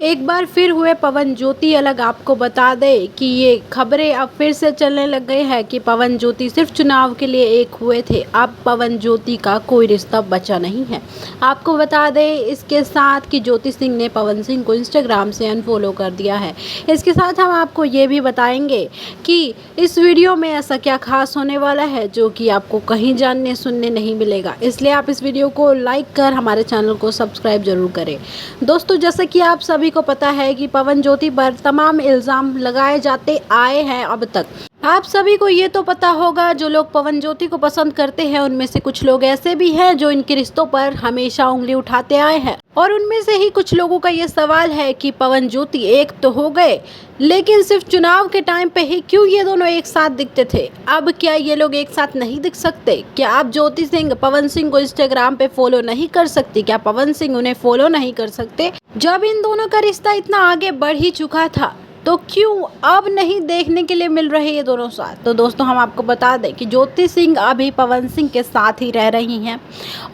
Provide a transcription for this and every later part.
एक बार फिर हुए पवन ज्योति अलग। आपको बता दें कि ये खबरें अब फिर से चलने लग गई है कि पवन ज्योति सिर्फ चुनाव के लिए एक हुए थे। अब पवन ज्योति का कोई रिश्ता बचा नहीं है। आपको बता दें इसके साथ कि ज्योति सिंह ने पवन सिंह को इंस्टाग्राम से अनफॉलो कर दिया है। इसके साथ हम आपको ये भी बताएंगे कि इस वीडियो में ऐसा क्या खास होने वाला है जो कि आपको कहीं जानने सुनने नहीं मिलेगा। इसलिए आप इस वीडियो को लाइक कर हमारे चैनल को सब्सक्राइब जरूर करें। दोस्तों, जैसे कि आप सभी को पता है कि पवन ज्योति पर तमाम इल्ज़ाम लगाए जाते आए हैं अब तक। आप सभी को ये तो पता होगा, जो लोग पवन ज्योति को पसंद करते हैं उनमें से कुछ लोग ऐसे भी हैं जो इनके रिश्तों पर हमेशा उंगली उठाते आए हैं। और उनमें से ही कुछ लोगों का ये सवाल है कि पवन ज्योति एक तो हो गए, लेकिन सिर्फ चुनाव के टाइम पे ही क्यों ये दोनों एक साथ दिखते थे। अब क्या ये लोग एक साथ नहीं दिख सकते? क्या आप ज्योति सिंह पवन सिंह को इंस्टाग्राम पे फॉलो नहीं कर सकती? क्या पवन सिंह उन्हें फॉलो नहीं कर सकते? जब इन दोनों का रिश्ता इतना आगे बढ़ ही चुका था तो क्यों अब नहीं देखने के लिए मिल रहे ये दोनों साथ? तो दोस्तों, हम आपको बता दें कि ज्योति सिंह अभी पवन सिंह के साथ ही रह रही हैं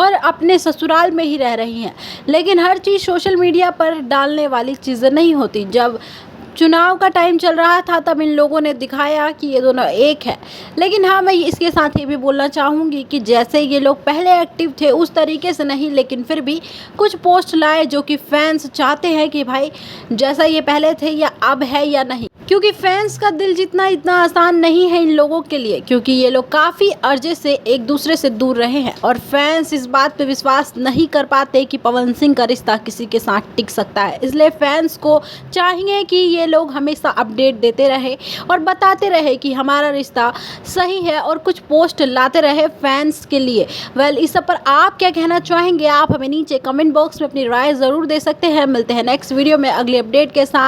और अपने ससुराल में ही रह रही हैं। लेकिन हर चीज़ सोशल मीडिया पर डालने वाली चीज़ें नहीं होती। जब चुनाव का टाइम चल रहा था तब इन लोगों ने दिखाया कि ये दोनों एक है। लेकिन हाँ, मैं इसके साथ ये भी बोलना चाहूँगी कि जैसे ये लोग पहले एक्टिव थे उस तरीके से नहीं, लेकिन फिर भी कुछ पोस्ट लाए जो कि फैंस चाहते हैं कि भाई जैसा ये पहले थे या अब है या नहीं। क्योंकि फैंस का दिल जीतना इतना आसान नहीं है इन लोगों के लिए, क्योंकि ये लोग काफ़ी अर्जे से एक दूसरे से दूर रहे हैं और फैंस इस बात पे विश्वास नहीं कर पाते कि पवन सिंह का रिश्ता किसी के साथ टिक सकता है। इसलिए फैंस को चाहिए कि ये लोग हमेशा अपडेट देते रहे और बताते रहे कि हमारा रिश्ता सही है और कुछ पोस्ट लाते रहे फैंस के लिए। इस सब पर आप क्या कहना चाहेंगे? आप हमें नीचे कमेंट बॉक्स में अपनी राय ज़रूर दे सकते हैं। मिलते हैं नेक्स्ट वीडियो में अगली अपडेट के साथ।